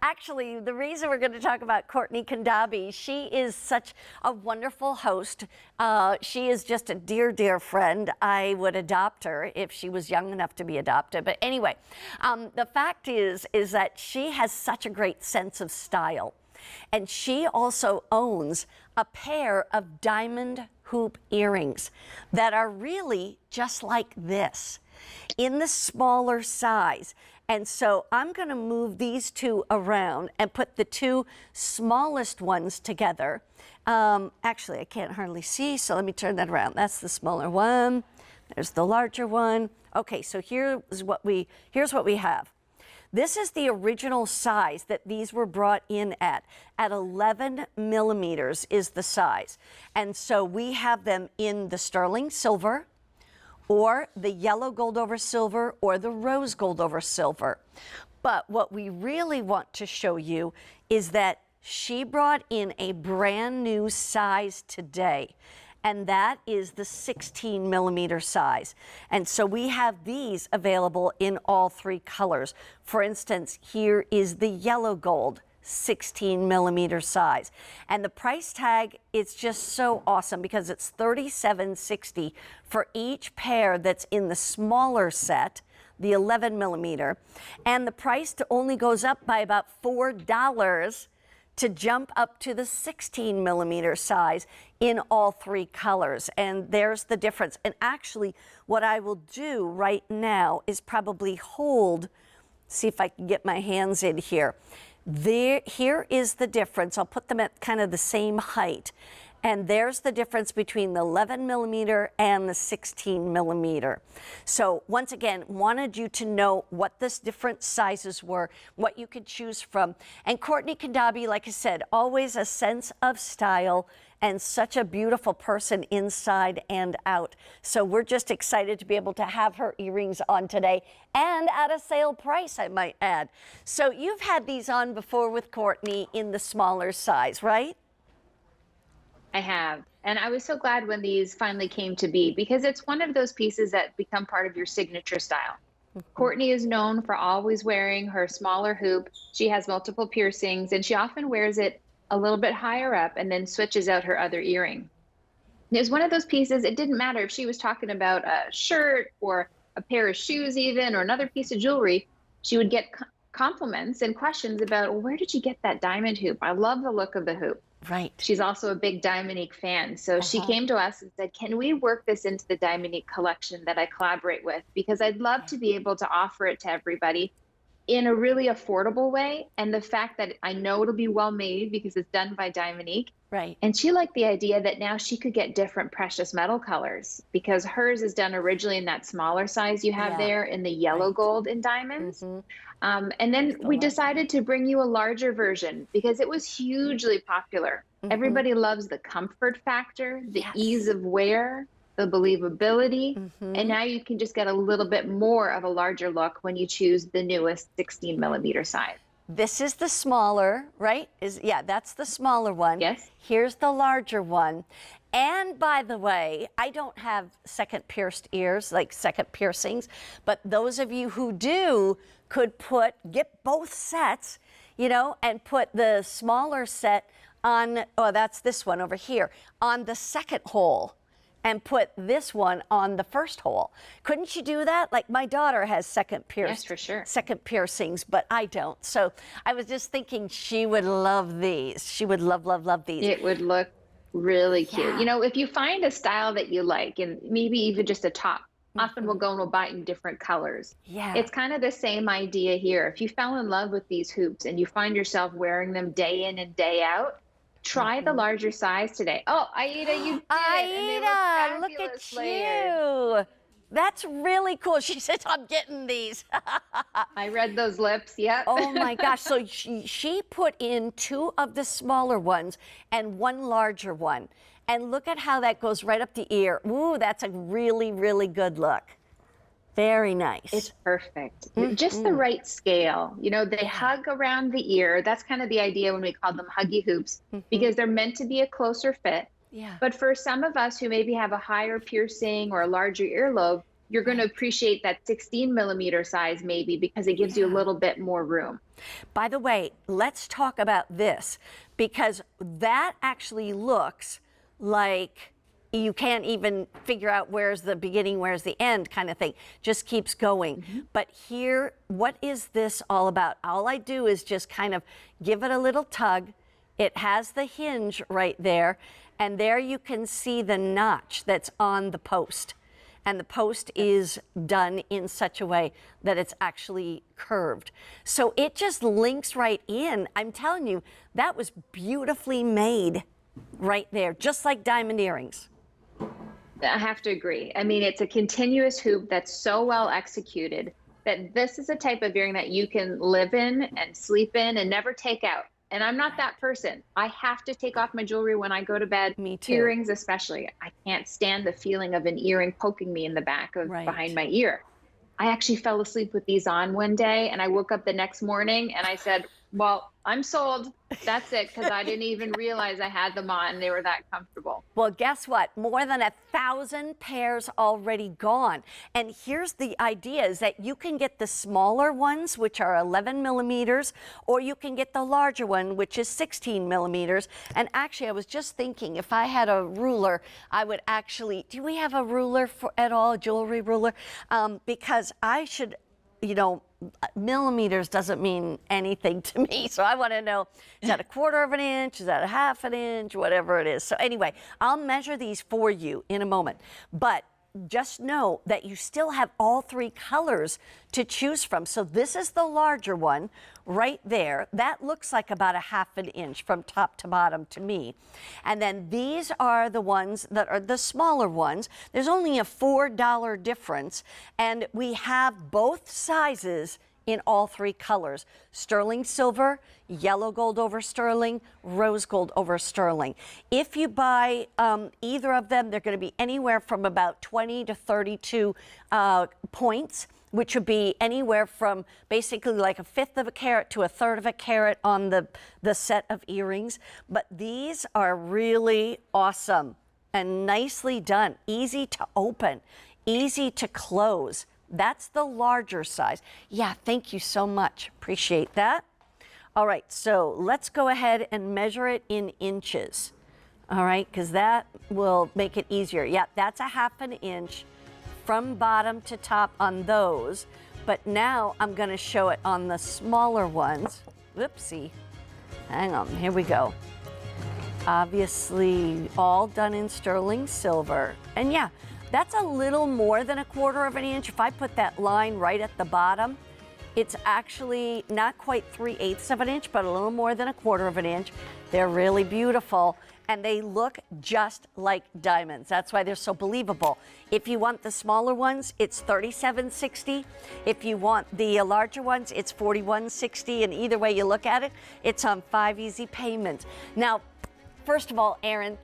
Actually, the reason we're going to talk about Courtney Khondabi, she is such a wonderful host. She is just a dear, dear friend. I would adopt her if she was young enough to be adopted. But anyway, the fact is that she has such a great sense of style. And she also owns a pair of diamond hoop earrings that are really just like this in the smaller size. And so I'm going to move these two around and put the two smallest ones together. Actually, I can't hardly see, so let me turn that around. That's the smaller one. There's the larger one. Okay, so here's what we have. This is the original size that these were brought in at 11 millimeters is the size. And so we have them in the sterling silver, or the yellow gold over silver, or the rose gold over silver. But what we really want to show you is that she brought in a brand new size today, and that is the 16 millimeter size. And so we have these available in all three colors. For instance, here is the yellow gold 16 millimeter size. And the price tag, it's just so awesome because it's $37.60 for each pair that's in the smaller set, the 11 millimeter. And the price only goes up by about $4 to jump up to the 16 millimeter size in all three colors. And there's the difference. And actually, what I will do right now is probably hold, see if I can get my hands in here. Here is the difference. I'll put them at kind of the same height. And there's the difference between the 11 millimeter and the 16 millimeter. So once again, wanted you to know what the different sizes were, what you could choose from. And Courtney Khondabi, like I said, always a sense of style and such a beautiful person inside and out. So we're just excited to be able to have her earrings on today, and at a sale price, I might add. So you've had these on before with Courtney in the smaller size, right? I have. And I was so glad when these finally came to be, because it's one of those pieces that become part of your signature style. Courtney is known for always wearing her smaller hoop. She has multiple piercings, and she often wears it a little bit higher up and then switches out her other earring. It was one of those pieces, it didn't matter if she was talking about a shirt or a pair of shoes even, or another piece of jewelry, she would get compliments and questions about, well, where did you get that diamond hoop? I love the look of the hoop. Right. She's also a big Diamonique fan. So she came to us and said, can we work this into the Diamonique collection that I collaborate with? Because I'd love to be able to offer it to everybody in a really affordable way. And the fact that I know it'll be well made because it's done by Diamonique. Right. And she liked the idea that now she could get different precious metal colors, because hers is done originally in that smaller size you have there in the yellow gold and diamonds. And then we decided to bring you a larger version because it was hugely popular. Everybody loves the comfort factor, the ease of wear, the believability. And now you can just get a little bit more of a larger look when you choose the newest 16 millimeter size. This is the smaller, right? That's the smaller one. Yes. Here's the larger one. And by the way, I don't have second pierced ears, like second piercings, but those of you who do could get both sets, you know, and put the smaller set on, oh, that's this one over here, on the second hole, and put this one on the first hole. Couldn't you do that? Like my daughter has second piercings, but I don't. So I was just thinking she would love these. She would love these. It would look really cute. You know, if you find a style that you like, and maybe even just a top, often we'll go and we'll buy it in different colors. It's kind of the same idea here. If you fell in love with these hoops and you find yourself wearing them day in and day out, try the larger size today. Oh, Aida, you did. Aida, look at you. That's really cool. She says, I'm getting these. I read those lips, yep. Oh my gosh, so she put in two of the smaller ones and one larger one. And look at how that goes right up the ear. Ooh, that's a really, really good look. Very nice. It's perfect. Just the right scale. You know, they hug around the ear. That's kind of the idea when we call them huggy hoops, because they're meant to be a closer fit. But for some of us who maybe have a higher piercing or a larger earlobe, you're going to appreciate that 16 millimeter size maybe because it gives you a little bit more room. By the way, let's talk about this, because that actually looks like you can't even figure out where's the beginning, where's the end kind of thing. Just keeps going. But here, what is this all about? All I do is just kind of give it a little tug. It has the hinge right there, and there you can see the notch that's on the post. And the post is done in such a way that it's actually curved. So it just links right in. I'm telling you, that was beautifully made right there, just like diamond earrings. I have to agree. I mean, it's a continuous hoop that's so well executed that this is a type of earring that you can live in and sleep in and never take out. And I'm not that person. I have to take off my jewelry when I go to bed. Me too. Earrings especially. I can't stand the feeling of an earring poking me in the back of behind my ear. I actually fell asleep with these on one day, and I woke up the next morning and I said, well, I'm sold. That's it, because I didn't even realize I had them on. They were that comfortable. Well, guess what? More than 1,000 pairs already gone. And here's the idea, is that you can get the smaller ones, which are 11 millimeters, or you can get the larger one, which is 16 millimeters. And actually, I was just thinking, if I had a ruler, I would actually, do we have a ruler at all, a jewelry ruler? Because I should, you know, millimeters doesn't mean anything to me. So I want to know, is that a 1/4 of an inch? Is that a 1/2 an inch? Whatever it is. So anyway, I'll measure these for you in a moment. But just know that you still have all 3 colors to choose from. So this is the larger one right there. That looks like about a 1/2 an inch from top to bottom to me. And then these are the ones that are the smaller ones. There's only a $4 difference. And we have both sizes in all 3 colors: sterling silver, yellow gold over sterling, rose gold over sterling. If you buy either of them, they're going to be anywhere from about 20 to 32 points, which would be anywhere from basically like 1/5 of a carat to 1/3 of a carat on the set of earrings. But these are really awesome and nicely done, easy to open, easy to close. That's the larger size. Yeah, thank you so much. Appreciate that. All right, so let's go ahead and measure it in inches. All right, because that will make it easier. Yeah, that's a 1/2 an inch from bottom to top on those. But now I'm going to show it on the smaller ones. Whoopsie. Hang on, here we go. Obviously, all done in sterling silver. And yeah, that's a little more than a 1/4 of an inch. If I put that line right at the bottom, it's actually not quite 3/8 of an inch, but a little more than a 1/4 of an inch. They're really beautiful, and they look just like diamonds. That's why they're so believable. If you want the smaller ones, it's $37.60. If you want the larger ones, it's $41.60. And either way you look at it, it's on 5 easy payments. Now, first of all, Erin,